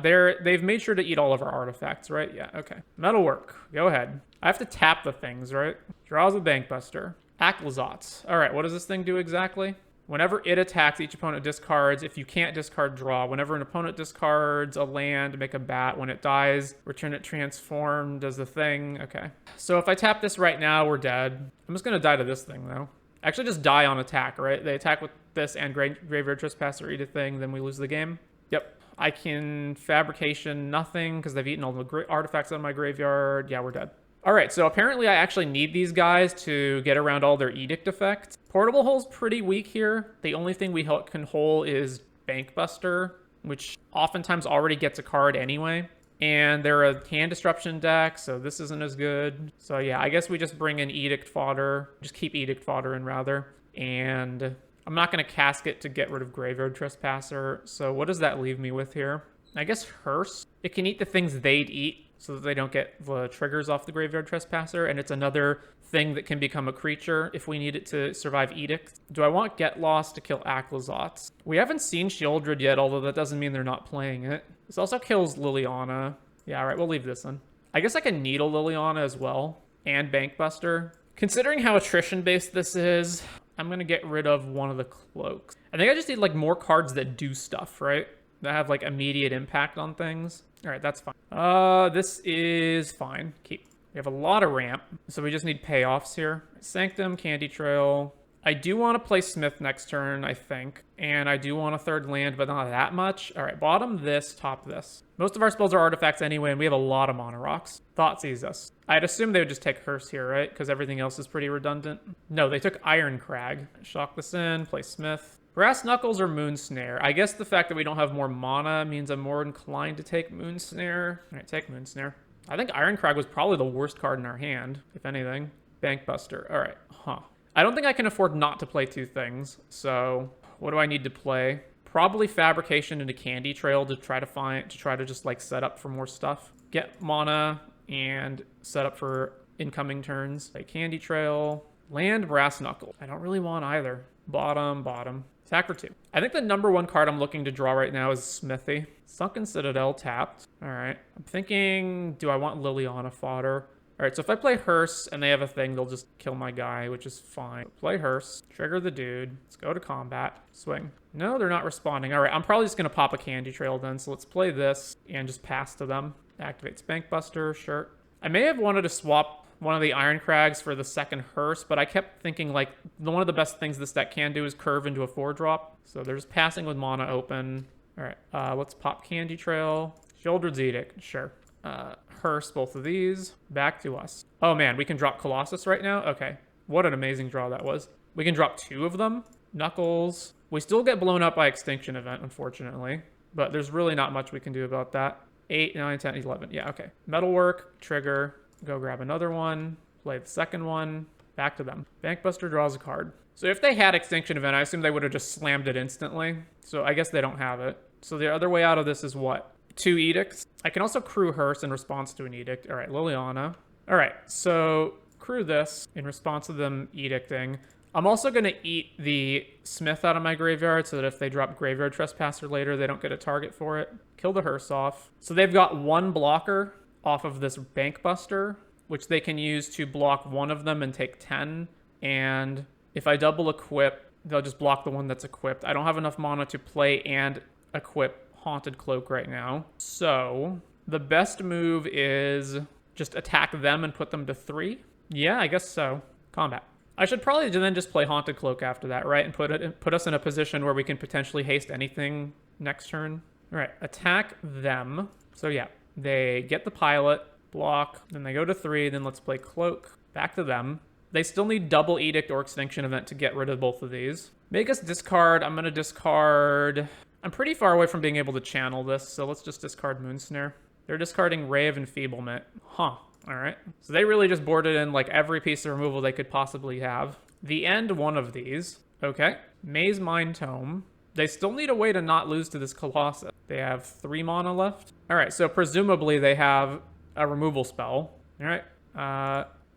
They've made sure to eat all of our artifacts, right? Yeah, okay. Metalwork. Go ahead. I have to tap the things, right? Draws with Bankbuster. Aclazotz. All right, what does this thing do exactly? Whenever it attacks, each opponent discards. If you can't discard, draw. Whenever an opponent discards a land, make a bat. When it dies, return it transformed. Does the thing. Okay. So if I tap this right now, we're dead. I'm just going to die to this thing, though. Actually, just die on attack, right? They attack with this and Graveyard Trespasser, eat a thing, then we lose the game. Yep. I can Fabrication nothing because they've eaten all the artifacts out of my graveyard. Yeah, we're dead. All right, so apparently I actually need these guys to get around all their Edict effects. Portable Hole's pretty weak here. The only thing we can hole is Bankbuster, which oftentimes already gets a card anyway. And they're a hand disruption deck, so this isn't as good. So yeah, I guess we just bring in Edict Fodder. Just keep Edict Fodder in, rather. And I'm not going to cast it to get rid of Graveyard Trespasser. So what does that leave me with here? I guess Hearse. It can eat the things they'd eat, so that they don't get the triggers off the Graveyard Trespasser, and it's another thing that can become a creature if we need it to survive Edict. Do I want Get Lost to kill Aclazotz? We haven't seen Shieldred yet, although that doesn't mean they're not playing it. This also kills Liliana. Yeah, all right, we'll leave this one. I guess I can Needle Liliana as well, and Bankbuster. Considering how attrition-based this is, I'm going to get rid of one of the cloaks. I think I just need, like, more cards that do stuff, right? That have, like, immediate impact on things. All right, that's fine. This is fine. Keep. We have a lot of ramp, so we just need payoffs here. Sanctum, Candy Trail. I do want to play Smith next turn, I think. And I do want a 3rd land, but not that much. All right, bottom this, top this. Most of our spells are artifacts anyway, and we have a lot of Mana Rocks. Thoughtseize us. I'd assume they would just take Hearse here, right? Because everything else is pretty redundant. No, they took Iron Crag. Shock this in, play Smith. Brass Knuckles or Moon Snare? I guess the fact that we don't have more mana means I'm more inclined to take Moon Snare. All right, take Moon Snare. I think Iron Crag was probably the worst card in our hand, if anything. Bankbuster. All right, I don't think I can afford not to play 2 things, so what do I need to play? Probably Fabrication into Candy Trail to try to just like set up for more stuff. Get mana and set up for incoming turns. Like Candy Trail, land Brass Knuckle. I don't really want either. Bottom. Attack for 2. I think the number 1 card I'm looking to draw right now is Smithy. Sunken Citadel tapped. All right. I'm thinking, do I want Liliana fodder? All right, so if I play Hearse and they have a thing, they'll just kill my guy, which is fine. Play Hearse, trigger the dude. Let's go to combat. Swing. No, they're not responding. All right, I'm probably just going to pop a Candy Trail then, so let's play this and just pass to them. Activates Bankbuster, sure. I may have wanted to swap one of the Iron Crags for the 2nd Hearse, but I kept thinking, like, one of the best things this deck can do is curve into a 4-drop. So they're just passing with mana open. All right, let's pop Candy Trail. Shieldred's Edict, sure. Hearse, both of these. Back to us. Oh, man, we can drop Colossus right now? Okay. What an amazing draw that was. We can drop 2 of them. Knuckles. We still get blown up by Extinction Event, unfortunately. But there's really not much we can do about that. 8, 9, 10, 11. Yeah, okay. Metalwork, trigger. Go grab another one. Play the 2nd one. Back to them. Bankbuster draws a card. So if they had Extinction Event, I assume they would have just slammed it instantly. So I guess they don't have it. So the other way out of this is what? 2 edicts. I can also crew Hearse in response to an edict. All right, Liliana. All right, so crew this in response to them edicting. I'm also going to eat the Smith out of my graveyard so that if they drop Graveyard Trespasser later, they don't get a target for it. Kill the Hearse off. So they've got 1 blocker off of this Bankbuster, which they can use to block one of them and take 10. And if I double equip, they'll just block the one that's equipped. I don't have enough mana to play and equip Haunted Cloak right now. So the best move is just attack them and put them to 3. Yeah, I guess so. Combat. I should probably then just play Haunted Cloak after that, right? And put us in a position where we can potentially haste anything next turn. All right, attack them. So yeah, they get the pilot, block, then they go to 3, then let's play Cloak. Back to them. They still need double Edict or Extinction Event to get rid of both of these. Make us discard. I'm going to discard... I'm pretty far away from being able to channel this, so let's just discard Moonsnare. They're discarding Ray of Enfeeblement. Huh. All right. So they really just boarded in like every piece of removal they could possibly have. The end one of these. Okay. Maze Mind Tome. They still need a way to not lose to this Colossus. They have 3 mana left. All right, so presumably they have a removal spell. All right.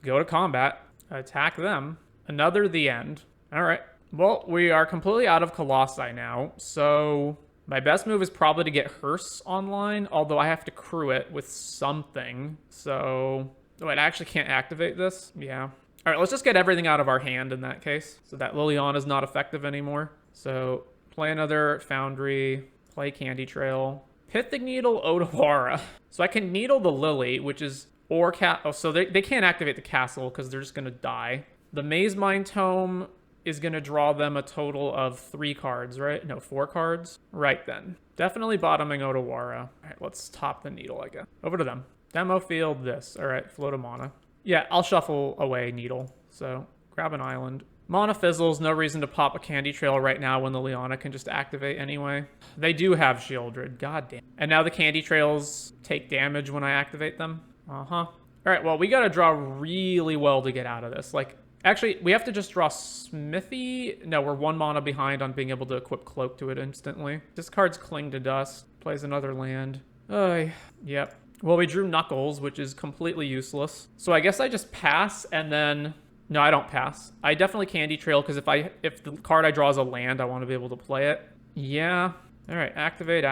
Go to combat. Attack them. Another the end. All right. Well, we are completely out of Colossi now, so my best move is probably to get Hearse online, although I have to crew it with something. So, oh, I actually can't activate this? Yeah. All right, let's just get everything out of our hand in that case, so that Liliana is not effective anymore. So, play another Foundry, play Candy Trail, Pithing Needle, Odawara. So I can Needle the Lily, which is, or so they can't activate the castle because they're just going to die. The Maze Mind Tome is going to draw them a total of 3 cards, right? No, 4 cards. Right then. Definitely bottoming Odawara. All right, let's top the Needle, I guess. Over to them. Demo field this. All right, float a mana. Yeah, I'll shuffle away Needle. So grab an island. Mana fizzles, no reason to pop a Candy Trail right now when the Liana can just activate anyway. They do have Shieldred, god damn. And now the Candy Trails take damage when I activate them. All right, well, we gotta draw really well to get out of this. Like, actually, we have to just draw Smithy. No, we're 1 mana behind on being able to equip Cloak to it instantly. Discards Cling to Dust. Plays another land. Yep. Well, we drew Knuckles, which is completely useless. So I guess I just pass and then... No, I don't pass. I definitely Candy Trail because if the card I draw is a land, I want to be able to play it. Yeah. All right, activate,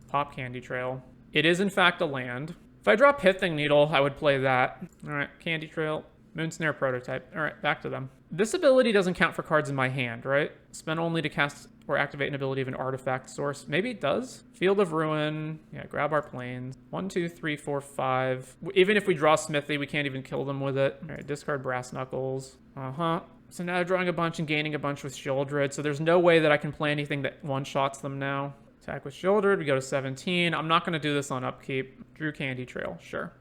pop Candy Trail. It is, in fact, a land. If I draw Pithing Needle, I would play that. All right, Candy Trail. Moonsnare Prototype. All right, back to them. This ability doesn't count for cards in my hand, right? Spend only to cast or activate an ability of an artifact source. Maybe it does. Field of Ruin. Yeah, grab our planes. 1, 2, 3, 4, 5. Even if we draw Smithy, we can't even kill them with it. All right, discard Brass Knuckles. So now drawing a bunch and gaining a bunch with Shieldred. So there's no way that I can play anything that one-shots them now. Attack with Shieldred. We go to 17. I'm not going to do this on upkeep. Drew Candy Trail. Sure.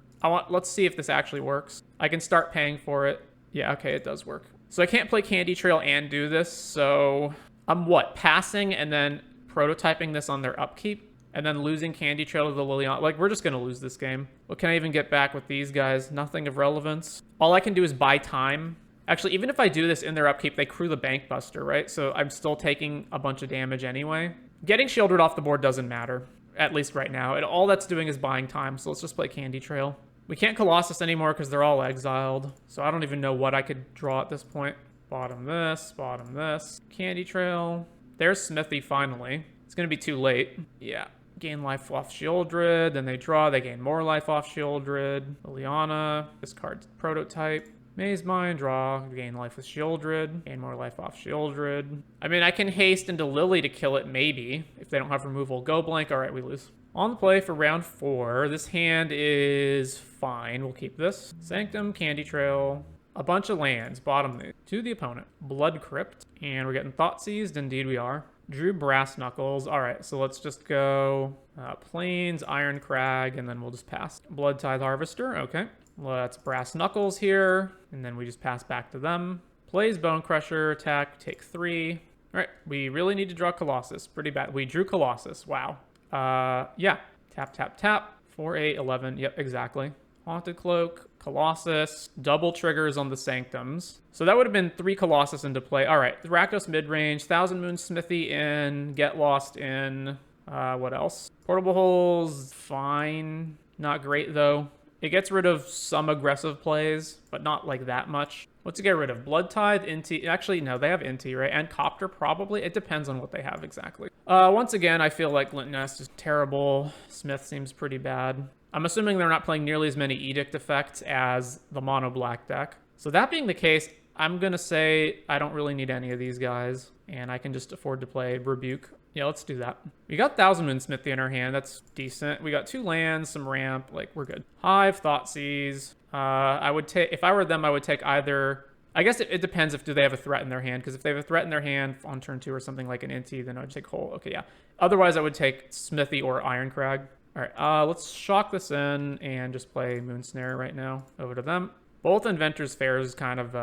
Let's see if this actually works. I can start paying for it. Yeah, okay, it does work. So I can't play Candy Trail and do this, so I'm passing and then prototyping this on their upkeep and then losing Candy Trail to the Liliana. Like, we're just going to lose this game. What can I even get back with these guys? Nothing of relevance. All I can do is buy time. Actually, even if I do this in their upkeep, they crew the Bankbuster, right? So I'm still taking a bunch of damage anyway. Getting Shieldred off the board doesn't matter, at least right now. And all that's doing is buying time, so let's just play Candy Trail. We can't Colossus anymore because they're all exiled. So I don't even know what I could draw at this point. Bottom this. Candy Trail. There's Smithy finally. It's going to be too late. Yeah. Gain life off Shieldred. Then they draw. They gain more life off Shieldred. Liliana. Discard Prototype. Maze Mind. Draw. Gain life with Shieldred. Gain more life off Shieldred. I mean, I can haste into Lily to kill it maybe. If they don't have removal. Go blank. All right, we lose. On the play for round 4. This hand is fine. We'll keep this. Sanctum, Candy Trail, a bunch of lands. Bottom to the opponent. Blood Crypt. And we're getting Thought Seized. Indeed we are. Drew Brass Knuckles. All right, so let's just go Plains, Iron Crag, and then we'll just pass. Blood Tithe Harvester. Okay. Let's Brass Knuckles here. And then we just pass back to them. Plays Bone Crusher. Attack. Take 3. All right. We really need to draw Colossus. Pretty bad. We drew Colossus. Wow. Yeah. Tap, tap, tap. 4, 8, 11. Yep, exactly. Haunted Cloak, Colossus, double triggers on the Sanctums. So that would have been 3 Colossus into play. All right, Rakdos mid-range, Thousand Moon Smithy in, Get Lost in, what else? Portable Holes, fine. Not great, though. It gets rid of some aggressive plays, but not like that much. What's it get rid of? Blood Tithe, Inti. Actually, no, they have Inti, right? And Copter, probably. It depends on what they have exactly. Once again, I feel like Glint Nest is terrible. Smith seems pretty bad. I'm assuming they're not playing nearly as many Edict effects as the mono black deck. So that being the case, I'm going to say I don't really need any of these guys, and I can just afford to play Rebuke. Yeah, let's do that. We got Thousand Moon Smithy in our hand. That's decent. We got 2 lands, some ramp. Like, we're good. Hive, Thoughtseize. I would take, if I were them, I would take either, I guess it depends if do they have a threat in their hand, because if they have a threat in their hand on turn 2 or something like an Inti, then I would take Hole. Okay, yeah. Otherwise, I would take Smithy or Ironcrag. All right, let's shock this in and just play Moonsnare right now. Over to them. Both Inventor's Fair is kind of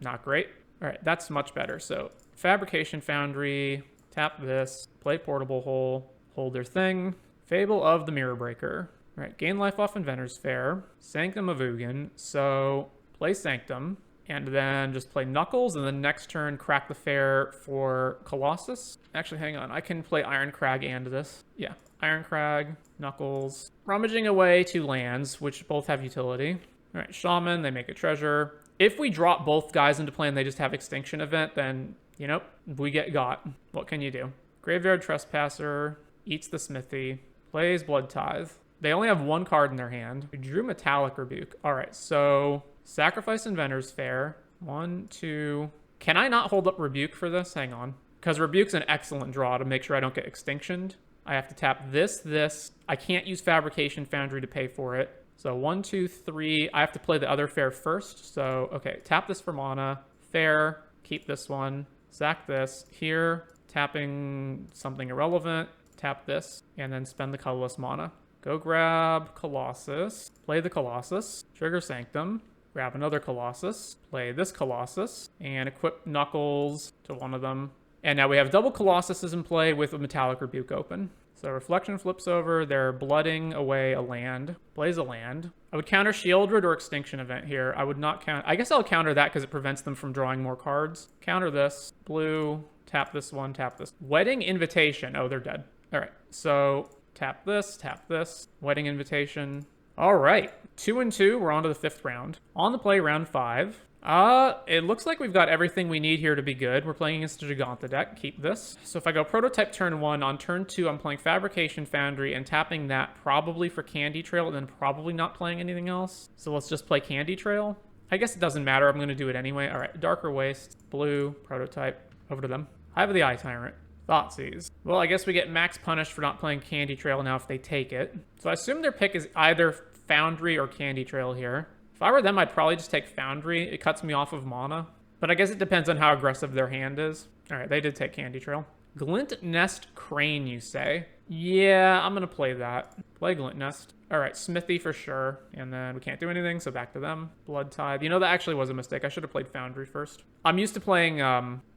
not great. All right, that's much better. So Fabrication Foundry, tap this, play Portable Hole, hold their thing. Fable of the Mirror Breaker. All right, gain life off Inventor's Fair. Sanctum of Ugin. So play Sanctum, and then just play Knuckles, and then next turn crack the Fair for Colossus. Actually, hang on. I can play Ironcrag and this. Yeah, Ironcrag, Knuckles. Rummaging away 2 lands, which both have utility. All right, Shaman, they make a treasure. If we drop both guys into play and they just have Extinction Event, then, you know, we get got. What can you do? Graveyard Trespasser, eats the Smithy, plays Blood Tithe. They only have 1 card in their hand. We drew Metallic Rebuke. All right, so sacrifice Inventor's Fair. 1, 2. Can I not hold up Rebuke for this? Hang on. Because Rebuke's an excellent draw to make sure I don't get Extinctioned. I have to tap this. I can't use Fabrication Foundry to pay for it. So 1, 2, 3. I have to play the other Fair first. So, okay, tap this for mana. Fair, keep this one. Sack this. Here, tapping something irrelevant. Tap this, and then spend the colorless mana. Go grab Colossus. Play the Colossus. Trigger Sanctum. Grab another Colossus. Play this Colossus. And equip Knuckles to one of them. And now we have double Colossuses in play with a Metallic Rebuke open. So Reflection flips over. They're blooding away a land. Plays a land. I would counter Shieldred or Extinction Event here. I would not count. I guess I'll counter that because it prevents them from drawing more cards. Counter this. Blue. Tap this one. Tap this. Wedding Invitation. Oh, they're dead. All right. So tap this. Tap this. Wedding Invitation. All right. 2 and 2. We're on to the 5th round. On the play, round 5. It looks like we've got everything we need here to be good. We're playing against a Giganta deck. Keep this. So if I go Prototype turn 1, on turn 2, I'm playing Fabrication Foundry and tapping that probably for Candy Trail, and then probably not playing anything else. So let's just play Candy Trail. I guess it doesn't matter. I'm going to do it anyway. All right. Darker Waste. Blue. Prototype. Over to them. Hive of the Eye Tyrant. Thoughtseize. Well, I guess we get max punished for not playing Candy Trail now if they take it. So I assume their pick is either Foundry or Candy Trail here. If I were them, I'd probably just take Foundry. It cuts me off of mana. But I guess it depends on how aggressive their hand is. All right, they did take Candy Trail. Glint Nest Crane, you say? Yeah, I'm going to play that. Play Glint Nest. All right, Smithy for sure. And then we can't do anything, so back to them. Blood Tithe. You know, that actually was a mistake. I should have played Foundry first. I'm used to playing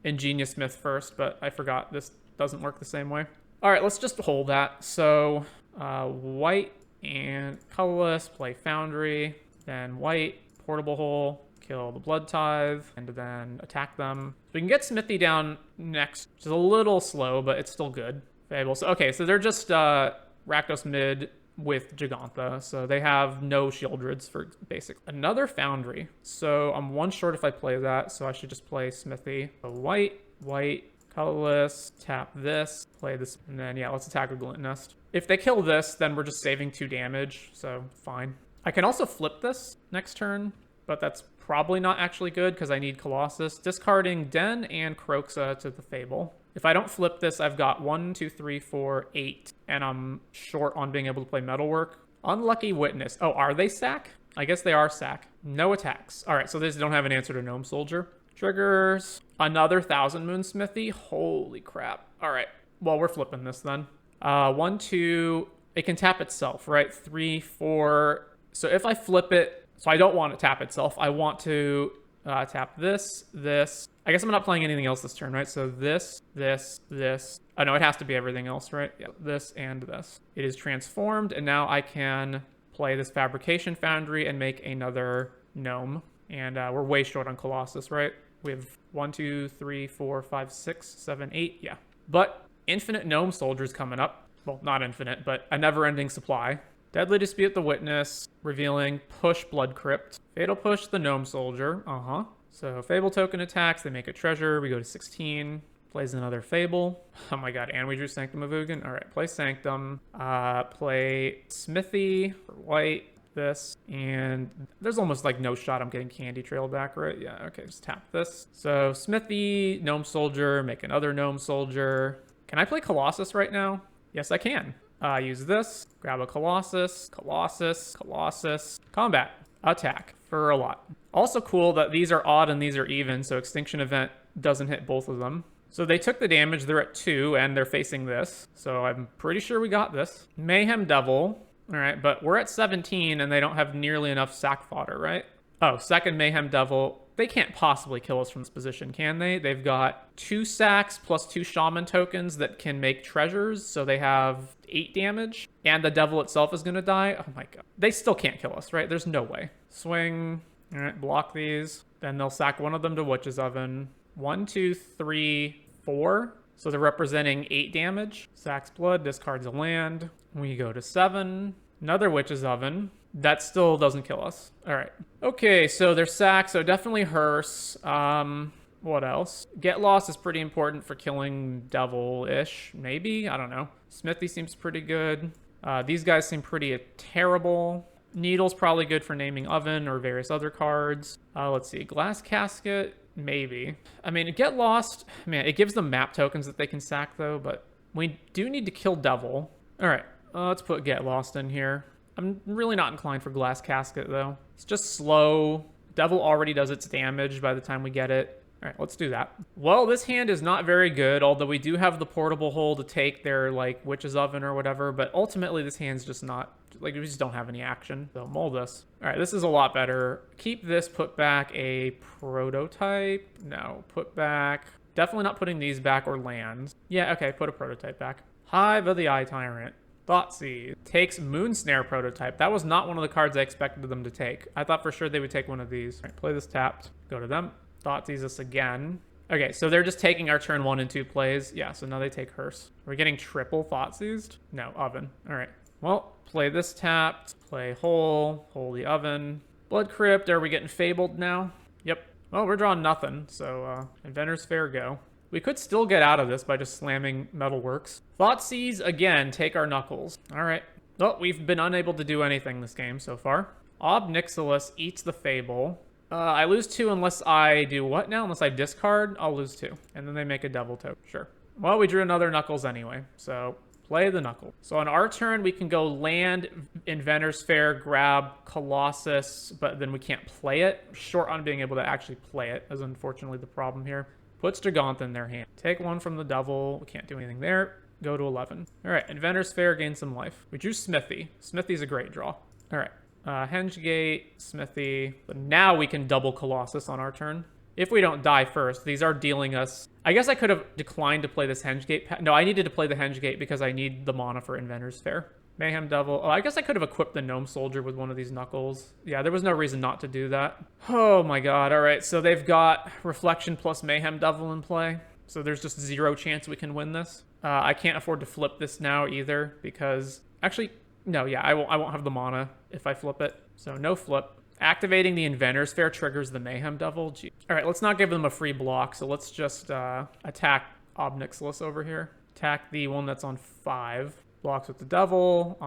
Ingenious Smith first, but I forgot this doesn't work the same way. All right, let's just hold that. So white and colorless, play Foundry. Then white, Portable Hole, kill the Blood Tithe, and then attack them. So we can get Smithy down next, which is a little slow, but it's still good. Fable. So, okay, so they're just Rakdos mid with Giganta, so they have no Shieldreds for basic. Another Foundry. So I'm 1 short if I play that, so I should just play Smithy. So white, colorless, tap this, play this, and then, yeah, let's attack with Glint Nest. If they kill this, then we're just saving 2 damage, so fine. I can also flip this next turn, but that's probably not actually good because I need Colossus. Discarding Den and Croxa to the Fable. If I don't flip this, I've got 1, 2, 3, 4, 8, and I'm short on being able to play Metalwork. Unlucky Witness. Oh, are they sack? I guess they are sack. No attacks. All right, so they don't have an answer to Gnome Soldier. Triggers. Another Thousand Moon Smithy. Holy crap. All right, well, we're flipping this then. 1, 2, it can tap itself, right? 3, 4... So if I flip it, so I don't want to tap itself. I want to tap this. I guess I'm not playing anything else this turn, right? So this. Oh, no, it has to be everything else, right? Yeah, this and this. It is transformed, and now I can play this Fabrication Foundry and make another gnome. And we're way short on Colossus, right? We have 1, 2, 3, 4, 5, 6, 7, 8. Yeah. But infinite gnome soldiers coming up. Well, not infinite, but a never-ending supply. Deadly Dispute the Witness, revealing Push Blood Crypt. Fatal Push the Gnome Soldier. So Fable token attacks, they make a treasure. We go to 16. Plays another Fable. Oh my god, and we drew Sanctum of Ugin. Alright, play Sanctum. Play Smithy for white. This. And there's almost like no shot I'm getting Candy Trail back, right? Yeah, okay, just tap this. So Smithy, Gnome Soldier, make another Gnome Soldier. Can I play Colossus right now? Yes, I can. Use this. Grab a Colossus. Colossus. Colossus. Combat. Attack. For a lot. Also cool that these are odd and these are even, so Extinction Event doesn't hit both of them. So they took the damage, they're at 2, and they're facing this. So I'm pretty sure we got this. Mayhem Devil. Alright, but we're at 17, and they don't have nearly enough sack fodder, right? Oh, second Mayhem Devil. They can't possibly kill us from this position, can they? They've got 2 sacks plus 2 shaman tokens that can make treasures, so they have 8 damage. And the devil itself is going to die. Oh my god. They still can't kill us, right? There's no way. Swing. Alright, block these. Then they'll sack one of them to Witch's Oven. 1, 2, 3, 4. So they're representing 8 damage. Sacks blood, discards a land. We go to 7. Another Witch's Oven. That still doesn't kill us. All right. Okay, so they're sacked, so definitely Hearse. What else? Get Lost is pretty important for killing Devil-ish, maybe? I don't know. Smithy seems pretty good. These guys seem pretty terrible. Needle's probably good for naming Oven or various other cards. Let's see. Glass Casket, maybe. I mean, Get Lost, man, it gives them map tokens that they can sack, though, but we do need to kill Devil. All right, let's put Get Lost in here. I'm really not inclined for Glass Casket, though. It's just slow. Devil already does its damage by the time we get it. All right, let's do that. Well, this hand is not very good, although we do have the portable hole to take their, like, Witch's Oven or whatever, but ultimately this hand's just not, like, we just don't have any action. So mull this. All right, this is a lot better. Keep this, put back a prototype. No, put back. Definitely not putting these back or lands. Yeah, okay, put a prototype back. Hive of the Eye Tyrant. Thoughtseize. Takes Moonsnare prototype. That was not one of the cards I expected them to take. I thought for sure they would take one of these. All right, play this tapped. Go to them. Thoughtseize us again. Okay, so they're just taking our turn 1 and 2 plays. Yeah, so now they take Hearse. We're getting triple Thoughtseized? No, Oven. All right. Well, play this tapped. Play Hole. Hole the Oven. Blood Crypt. Are we getting Fabled now? Yep. Well, we're drawing nothing, so Inventor's Fair go. We could still get out of this by just slamming Metalworks. Thoughtseize again, take our Knuckles. All right. Well, we've been unable to do anything this game so far. Ob Nixilis eats the Fable. I lose 2 unless I do what now? Unless I discard, I'll lose 2. And then they make a Devil token. Sure. Well, we drew another Knuckles anyway, so play the Knuckle. So on our turn, we can go land, Inventor's Fair, grab Colossus, but then we can't play it. Short on being able to actually play it, is unfortunately the problem here. Puts Dragonth in their hand. Take 1 from the Devil. We can't do anything there. Go to 11. All right, Inventor's Fair, gain some life. We drew Smithy. Smithy's a great draw. All right. Hengegate, Smithy. But now we can double Colossus on our turn. If we don't die first, these are dealing us... I guess I could have declined to play this Hengegate. No, I needed to play the Hengegate because I need the mana for Inventor's Fair. Mayhem Devil. Oh, I guess I could have equipped the Gnome Soldier with one of these Knuckles. Yeah, there was no reason not to do that. Oh my god. All right, so they've got Reflection plus Mayhem Devil in play. So there's just 0 chance we can win this. I can't afford to flip this now either because... Actually... No, yeah, I won't have the mana if I flip it. So no flip. Activating the Inventor's Fair triggers the Mayhem Devil. Gee. All right, let's not give them a free block. So let's just attack Ob Nixilis over here. Attack the one that's on 5. Blocks with the Devil.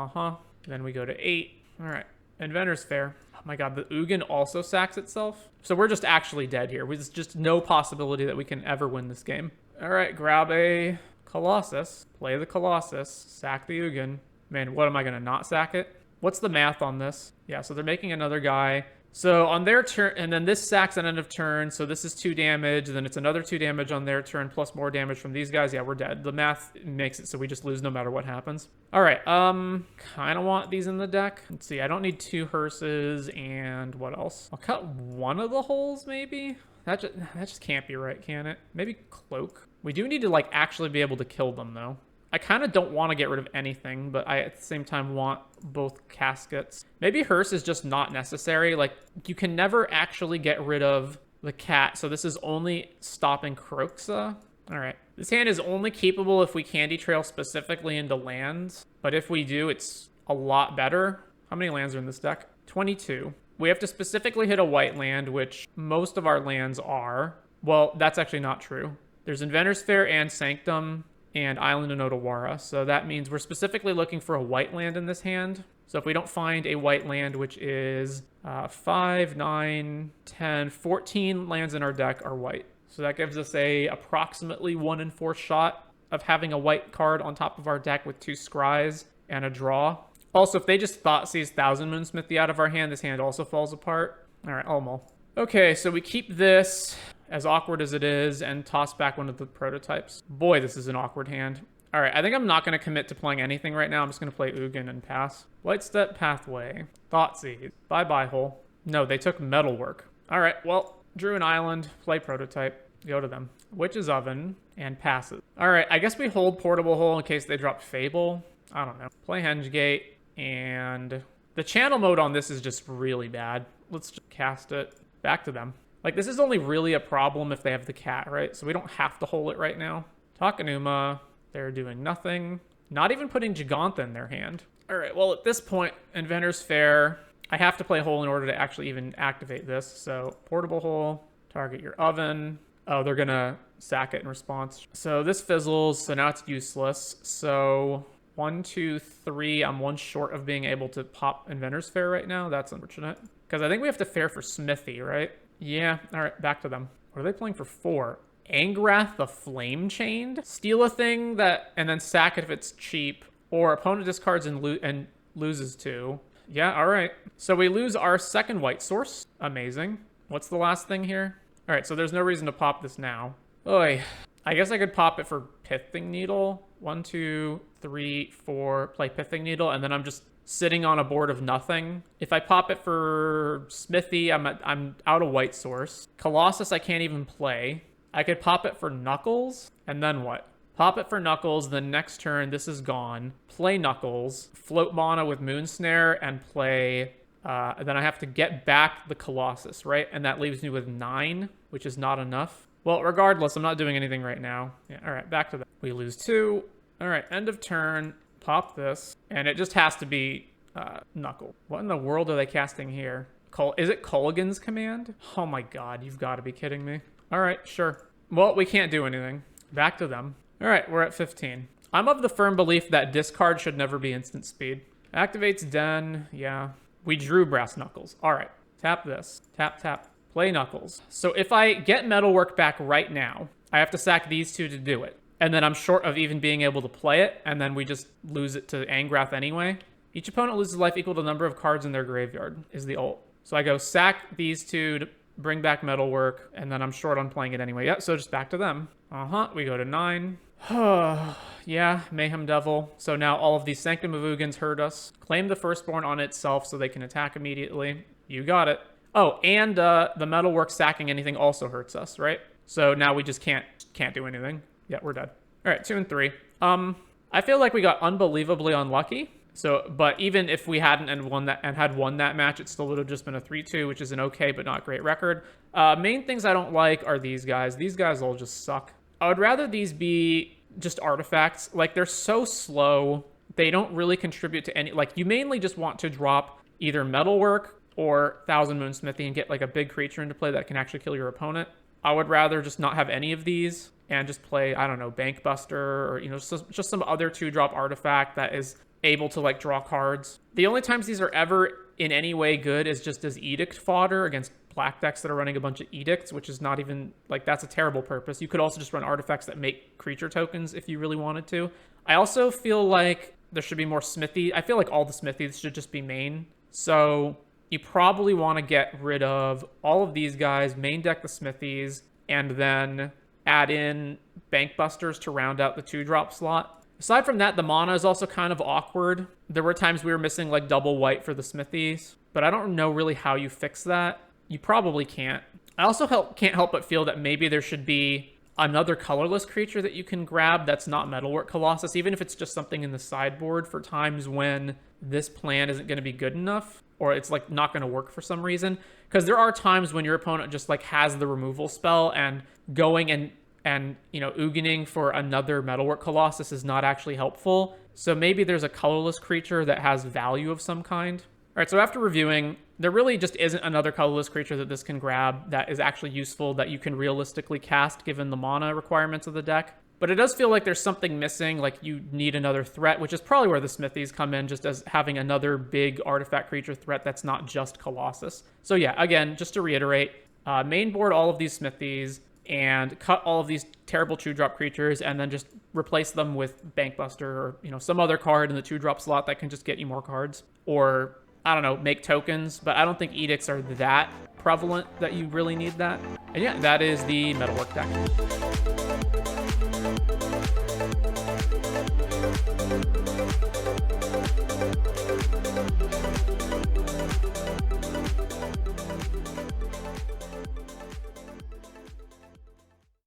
Then we go to 8. All right, Inventor's Fair. Oh my god, the Ugin also sacks itself. So we're just actually dead here. There's just no possibility that we can ever win this game. All right, grab a Colossus. Play the Colossus. Sack the Ugin. Man, what am I going to not sack it? What's the math on this? Yeah, so they're making another guy. So on their turn, and then this sacks at end of turn, so this is 2 damage, then it's another 2 damage on their turn, plus more damage from these guys. Yeah, we're dead. The math makes it so we just lose no matter what happens. All right, kind of want these in the deck. Let's see, I don't need 2 Hearses, and what else? I'll cut one of the holes, maybe? That just can't be right, can it? Maybe Cloak. We do need to, like, actually be able to kill them, though. I kind of don't want to get rid of anything, but I at the same time want both caskets. Maybe Hearse is just not necessary. Like, you can never actually get rid of the cat, so this is only stopping Kroxa. All right. This hand is only keepable if we Candy Trail specifically into lands, but if we do, it's a lot better. How many lands are in this deck? 22. We have to specifically hit a white land, which most of our lands are. Well, that's actually not true. There's Inventor's Fair and Sanctum and Island of Notawara, so that means we're specifically looking for a white land in this hand. So if we don't find a white land, which is 5, 9, 10, 14 lands in our deck are white. So that gives us a approximately 1 in 4 shot of having a white card on top of our deck with 2 scries and a draw. Also, if they just Thoughtseize Thousand Moonsmithy out of our hand, this hand also falls apart. All right, Elmo. Okay, so we keep this, as awkward as it is, and toss back one of the prototypes. Boy, this is an awkward hand. All right, I think I'm not going to commit to playing anything right now. I'm just going to play Ugin and pass. Light Step, Pathway, Thoughtseize, Bye-Bye Hole. No, they took Metalwork. All right, well, drew an island, play prototype. Go to them. Witch's Oven, and passes. All right, I guess we hold Portable Hole in case they drop Fable. I don't know. Play Hengegate, and the channel mode on this is just really bad. Let's just cast it. Back to them. Like, this is only really a problem if they have the cat, right? So we don't have to hold it right now. Takenuma, they're doing nothing. Not even putting Giganta in their hand. All right, well, at this point, Inventor's Fair, I have to play Hole in order to actually even activate this. So Portable Hole, target your oven. Oh, they're going to sack it in response. So this fizzles, so now it's useless. So 1, 2, 3. I'm 1 short of being able to pop Inventor's Fair right now. That's unfortunate. Because I think we have to Fair for Smithy, right? Yeah. All right, back to them. What are they playing for 4? Angrath the Flame Chained? Steal a thing that, and then sack it if it's cheap. Or opponent discards and loses 2. Yeah, all right. So we lose our second white source. Amazing. What's the last thing here? All right, so there's no reason to pop this now. Oy. I guess I could pop it for Pithing Needle. 1, 2, 3, 4. Play Pithing Needle, and then I'm just sitting on a board of nothing. If I pop it for Smithy, I'm out of white source. Colossus, I can't even play. I could pop it for Knuckles, and then what? Pop it for Knuckles, then next turn, this is gone. Play Knuckles, float mana with Moonsnare, and play... then I have to get back the Colossus, right? And that leaves me with 9, which is not enough. Well, regardless, I'm not doing anything right now. Yeah, all right, back to that. We lose 2. All right, end of turn. Pop this. And it just has to be Knuckle. What in the world are they casting here? Is it Culligan's Command? Oh my god, you've got to be kidding me. All right, sure. Well, we can't do anything. Back to them. All right, we're at 15. I'm of the firm belief that discard should never be instant speed. Activates Den, yeah. We drew Brass Knuckles. All right, tap this. Tap, tap. Play Knuckles. So if I get Metalwork back right now, I have to sack these 2 to do it. And then I'm short of even being able to play it, and then we just lose it to Angrath anyway. Each opponent loses life equal to the number of cards in their graveyard, is the ult. So I go sack these 2 to bring back Metalwork, and then I'm short on playing it anyway. Yeah, so just back to them. We go to 9. Yeah, Mayhem Devil. So now all of these Sanctum of Ugins hurt us. Claim the Firstborn on itself so they can attack immediately. You got it. Oh, and the Metalwork sacking anything also hurts us, right? So now we just can't do anything. Yeah, we're dead. All right, 2 and 3. I feel like we got unbelievably unlucky. So, but even if we hadn't had won that match, it still would have just been a 3-2, which is an okay but not great record. Main things I don't like are these guys. These guys all just suck. I would rather these be just artifacts. Like, they're so slow. They don't really contribute to any... Like, you mainly just want to drop either Metalwork or Thousand Moonsmithy and get, like, a big creature into play that can actually kill your opponent. I would rather just not have any of these and just play, I don't know, Bankbuster or, you know, just some other 2-drop artifact that is able to, like, draw cards. The only times these are ever in any way good is just as Edict fodder against black decks that are running a bunch of Edicts, which is not even, like, that's a terrible purpose. You could also just run artifacts that make creature tokens if you really wanted to. I also feel like there should be more Smithy. I feel like all the Smithies should just be main. So you probably want to get rid of all of these guys, main deck the Smithies, and then add in Bankbusters to round out the 2-drop slot. Aside from that, the mana is also kind of awkward. There were times we were missing, like, double white for the Smithies, but I don't know really how you fix that. You probably can't. I also can't help but feel that maybe there should be another colorless creature that you can grab that's not Metalwork Colossus, even if it's just something in the sideboard for times when this plan isn't going to be good enough, or it's like not going to work for some reason. Because there are times when your opponent just like has the removal spell, and going and you know, Ugin for another Metalwork Colossus is not actually helpful. So maybe there's a colorless creature that has value of some kind. All right, so after reviewing, there really just isn't another colorless creature that this can grab that is actually useful that you can realistically cast given the mana requirements of the deck. But it does feel like there's something missing, like you need another threat, which is probably where the Smithies come in, just as having another big artifact creature threat that's not just Colossus. So yeah, again, just to reiterate, main board all of these Smithies and cut all of these terrible 2-drop creatures, and then just replace them with Bankbuster or, you know, some other card in the 2-drop slot that can just get you more cards. Or, I don't know, make tokens, but I don't think edicts are that prevalent that you really need that. And yeah, that is the Metalwork deck.